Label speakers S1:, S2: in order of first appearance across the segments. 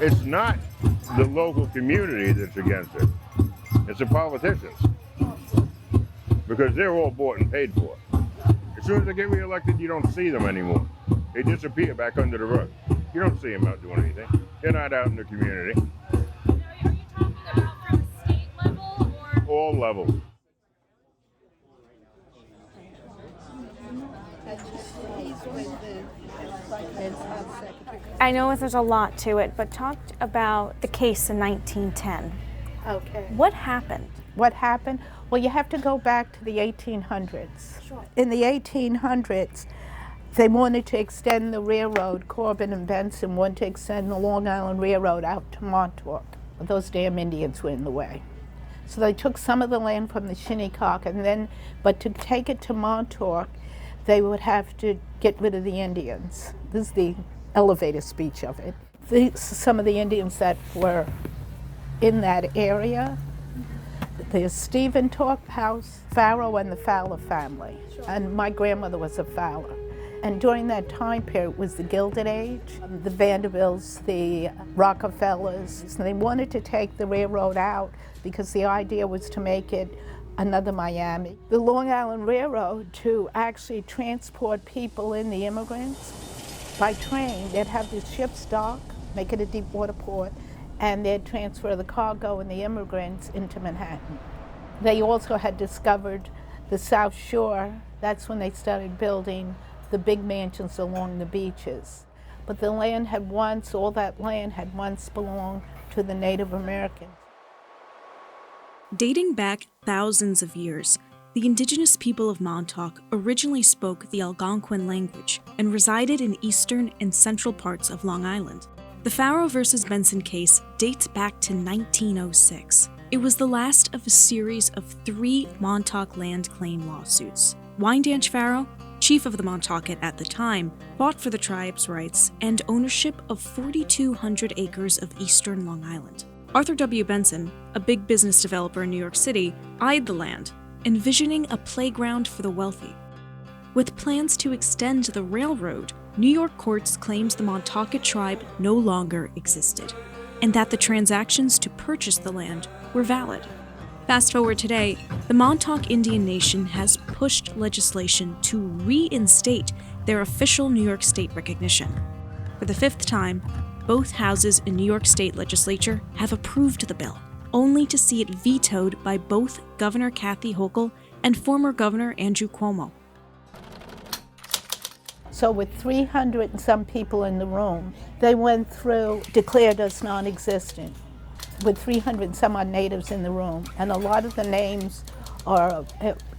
S1: it's not the local community that's against it. It's the politicians. Because they're all bought and paid for. As soon as they get reelected, you don't see them anymore. They disappear back under the rug. You don't see them out doing anything. They're not out in the community.
S2: Are you talking about from a state level or?
S1: All levels.
S3: I know there's a lot to it, but talk about the case in 1910.
S4: Okay.
S3: What happened?
S4: What happened? Well, you have to go back to the 1800s.
S3: Sure.
S4: In the 1800s, they wanted to extend the railroad. Corbin and Benson wanted to extend the Long Island Railroad out to Montauk. Those damn Indians were in the way. So they took some of the land from the Shinnecock, but to take it to Montauk, they would have to get rid of the Indians. This is the elevator speech of it. Some of the Indians that were in that area. There's Stephen House, Pharaoh, and the Fowler family. Sure. And my grandmother was a Fowler. And during that time period was the Gilded Age, the Vanderbilts, the Rockefellers. And they wanted to take the railroad out because the idea was to make it another Miami. The Long Island Railroad, to actually transport people in, the immigrants, by train, they'd have the ships dock, make it a deep water port, and they'd transfer the cargo and the immigrants into Manhattan. They also had discovered the South Shore. That's when they started building the big mansions along the beaches. But the land had once, all that land had once belonged to the Native Americans.
S5: Dating back thousands of years, the indigenous people of Montauk originally spoke the Algonquin language and resided in eastern and central parts of Long Island. The Pharaoh versus Benson case dates back to 1906. It was the last of a series of 3 Montauk land claim lawsuits. Wyandanch Pharaoh, chief of the Montaukett at the time, fought for the tribe's rights and ownership of 4,200 acres of eastern Long Island. Arthur W. Benson, a big business developer in New York City, eyed the land, envisioning a playground for the wealthy. With plans to extend the railroad, New York courts claimed the Montaukett tribe no longer existed, and that the transactions to purchase the land were valid. Fast forward today, the Montaukett Indian Nation has pushed legislation to reinstate their official New York State recognition. For the 5th time, both houses in New York State legislature have approved the bill, only to see it vetoed by both Governor Kathy Hochul and former Governor Andrew Cuomo.
S4: So with 300 and some people in the room, they went through, declared us non-existent, with 300 and some odd natives in the room. And a lot of the names are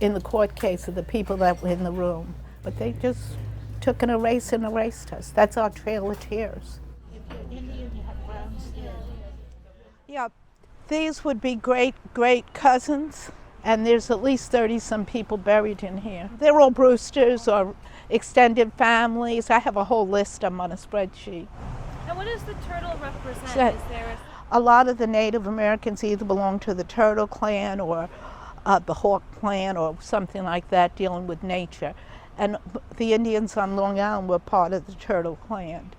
S4: in the court case of the people that were in the room. But they just took an erase and erased us. That's our trail of tears. If you're Indian, you have brown skin. Yeah, these would be great cousins. And there's at least 30 some people buried in here. They're all Brewsters or extended families. I have a whole list of them on a spreadsheet.
S2: And what does the turtle represent? Is there
S4: a lot of the Native Americans either belong to the Turtle Clan or the Hawk Clan or something like that, dealing with nature. And the Indians on Long Island were part of the Turtle Clan.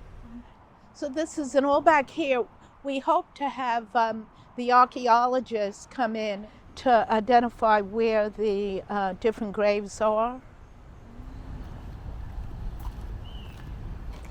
S4: So this is, and all back here, we hope to have the archaeologists come in to identify where the different graves are.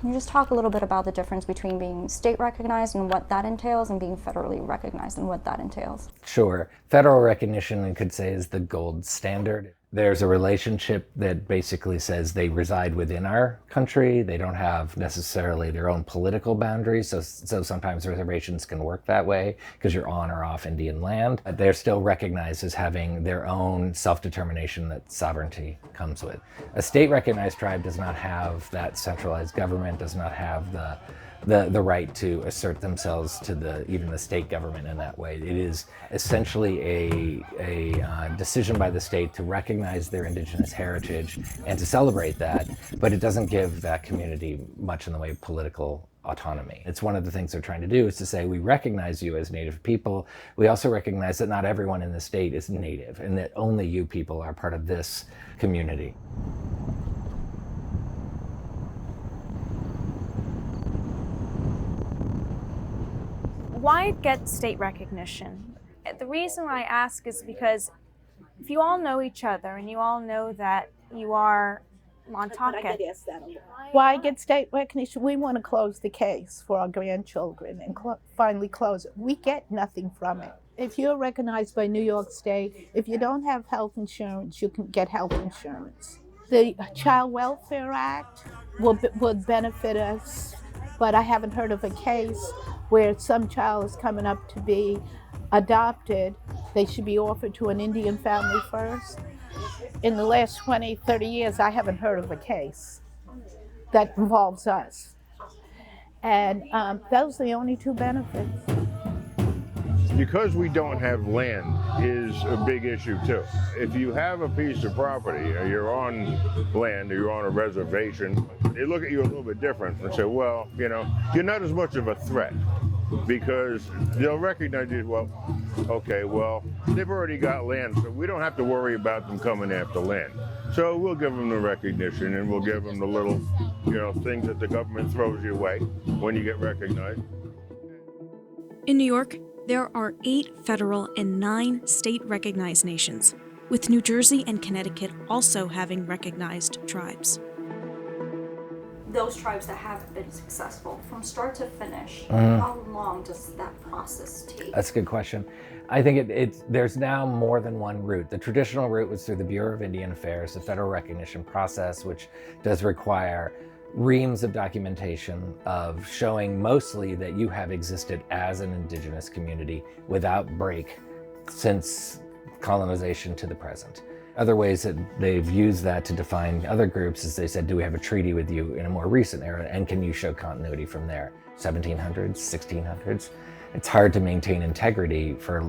S6: Can you just talk a little bit about the difference between being state recognized and what that entails and being federally recognized and what that entails?
S7: Sure. Federal recognition, we could say, is the gold standard. There's a relationship that basically says they reside within our country. They don't have necessarily their own political boundaries, so sometimes reservations can work that way because you're on or off Indian land. But they're still recognized as having their own self-determination that sovereignty comes with. A state-recognized tribe does not have that centralized government, does not have the right to assert themselves to even the state government in that way. It is essentially a decision by the state to recognize their indigenous heritage and to celebrate that, but it doesn't give that community much in the way of political autonomy. It's one of the things they're trying to do is to say, we recognize you as Native people. We also recognize that not everyone in the state is Native and that only you people are part of this community.
S3: Why get state recognition? The reason I ask is because if you all know each other and you all know that you are Montaukett,
S4: Why get state recognition? We want to close the case for our grandchildren and finally close it. We get nothing from it. If you're recognized by New York State, if you don't have health insurance, you can get health insurance. The Child Welfare Act would benefit us, but I haven't heard of a case where some child is coming up to be adopted. They should be offered to an Indian family first. In the last 20, 30 years, I haven't heard of a case that involves us. And those are the only two benefits.
S1: Because we don't have land is a big issue too. If you have a piece of property, or you're on land, or you're on a reservation, they look at you a little bit different and say, well, you know, you're not as much of a threat, because they'll recognize you, well, okay, well, they've already got land, so we don't have to worry about them coming after land. So we'll give them the recognition, and we'll give them the little, you know, things that the government throws your way when you get recognized.
S5: In New York, there are 8 federal and 9 state-recognized nations, with New Jersey and Connecticut also having recognized tribes.
S6: Those tribes that have been successful, from start to finish, how long does that process take?
S7: That's a good question. I think there's now more than one route. The traditional route was through the Bureau of Indian Affairs, the federal recognition process, which does require reams of documentation of showing mostly that you have existed as an indigenous community without break since colonization to the present. Other ways that they've used that to define other groups is they said, do we have a treaty with you in a more recent era, and can you show continuity from there? 1700s, 1600s. It's hard to maintain integrity for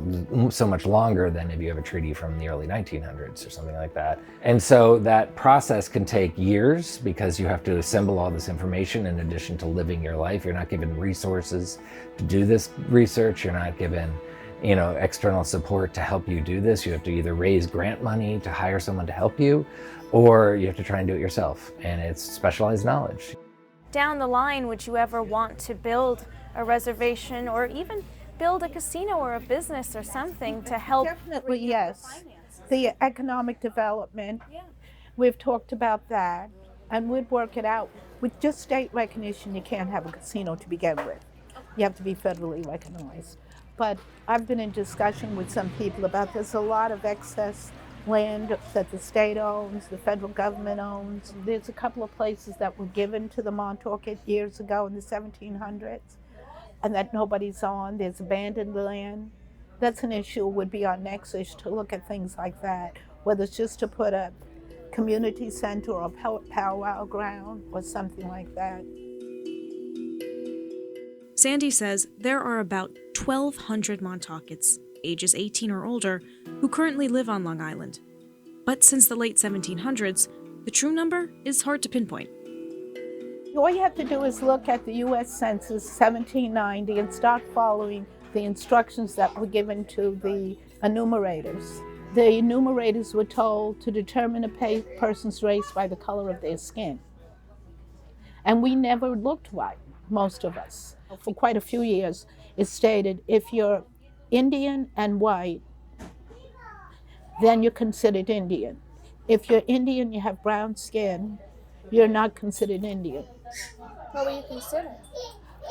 S7: so much longer than if you have a treaty from the early 1900s or something like that. And so that process can take years because you have to assemble all this information in addition to living your life. You're not given resources to do this research. You're not given, you know, external support to help you do this. You have to either raise grant money to hire someone to help you, or you have to try and do it yourself. And it's specialized knowledge.
S3: down the line, would you ever want to build a reservation or even build a casino or a business or something to help?
S4: Definitely, yes. The economic development, we've talked about that, and we'd work it out. With just state recognition, you can't have a casino to begin with. You have to be federally recognized. But I've been in discussion with some people about there's a lot of excess land that the state owns, the federal government owns. There's a couple of places that were given to the Montaukett years ago in the 1700s and that nobody's on. There's abandoned land. That's an issue, would be our next issue, to look at things like that, whether it's just to put a community center or a powwow ground or something like that.
S5: Sandy says there are about 1,200 Montauketts, ages 18 or older, who currently live on Long Island. But since the late 1700s, the true number is hard to pinpoint.
S4: All you have to do is look at the U.S. Census 1790 and start following the instructions that were given to the enumerators. The enumerators were told to determine a person's race by the color of their skin. And we never looked white, most of us. For quite a few years, it stated if you're Indian and white, then you're considered Indian. If you're Indian, you have brown skin, you're not considered Indian.
S2: What were you considered?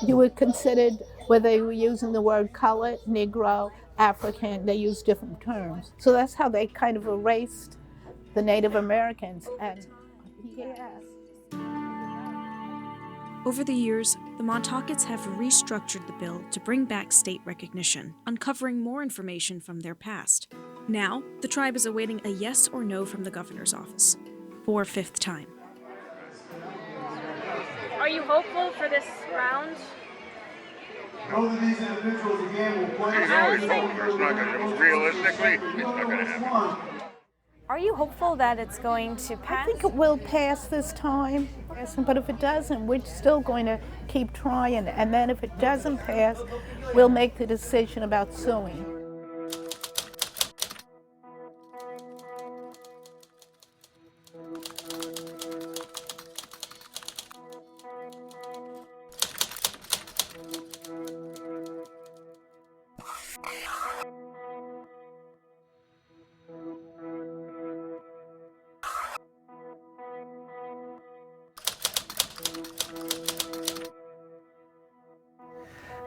S4: You were considered, whether they were using the word colored, Negro, African, they used different terms. So that's how they kind of erased the Native Americans. And yes.
S5: Over the years, the Montauketts have restructured the bill to bring back state recognition, uncovering more information from their past. Now, the tribe is awaiting a yes or no from the governor's office, for a fifth time.
S3: Are you hopeful for this round?
S8: Know that these individuals again will play.
S1: Realistically, it's not going to happen.
S3: Are you hopeful that it's going to pass?
S4: I think it will pass this time, but if it doesn't, we're still going to keep trying. And then if it doesn't pass, we'll make the decision about suing.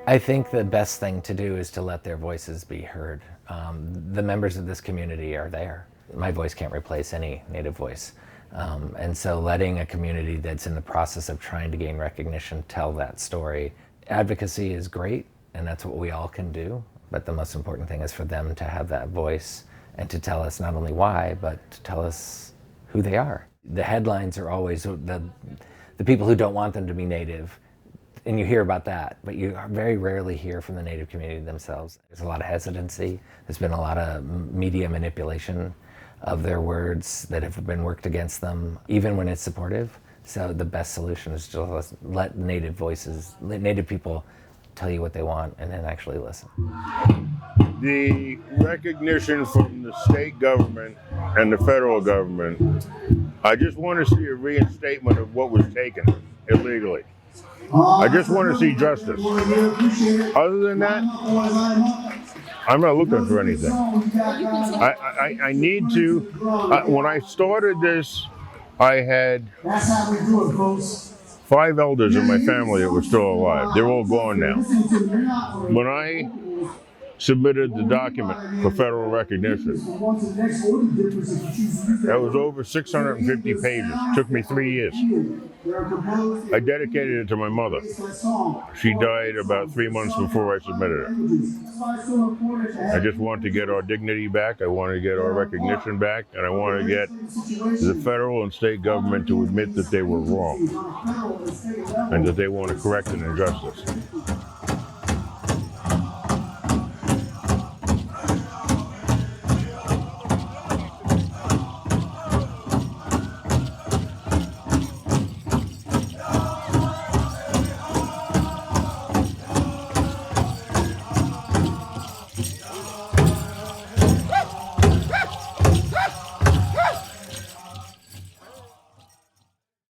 S7: I think the best thing to do is to let their voices be heard. The members of this community are there. My voice can't replace any Native voice. And so letting a community that's in the process of trying to gain recognition tell that story. Advocacy is great, and that's what we all can do. But the most important thing is for them to have that voice and to tell us not only why, but to tell us who they are. The headlines are always the people who don't want them to be Native, and you hear about that, but you very rarely hear from the Native community themselves. There's a lot of hesitancy. There's been a lot of media manipulation of their words that have been worked against them, even when it's supportive. So the best solution is to let Native voices, let Native people tell you what they want and then actually listen.
S1: The recognition from the state government and the federal government, I just want to see a reinstatement of what was taken illegally. I just want to see justice. Other than that, I'm not looking for anything. I need to. When I started this, I had 5 elders in my family that were still alive. They're all gone now. When I submitted the document for federal recognition, that was over 650 pages. Took me 3 years. I dedicated it to my mother. She died about 3 months before I submitted it. I just want to get our dignity back. I want to get our recognition back, and I want to get the federal and state government to admit that they were wrong and that they want to correct an injustice.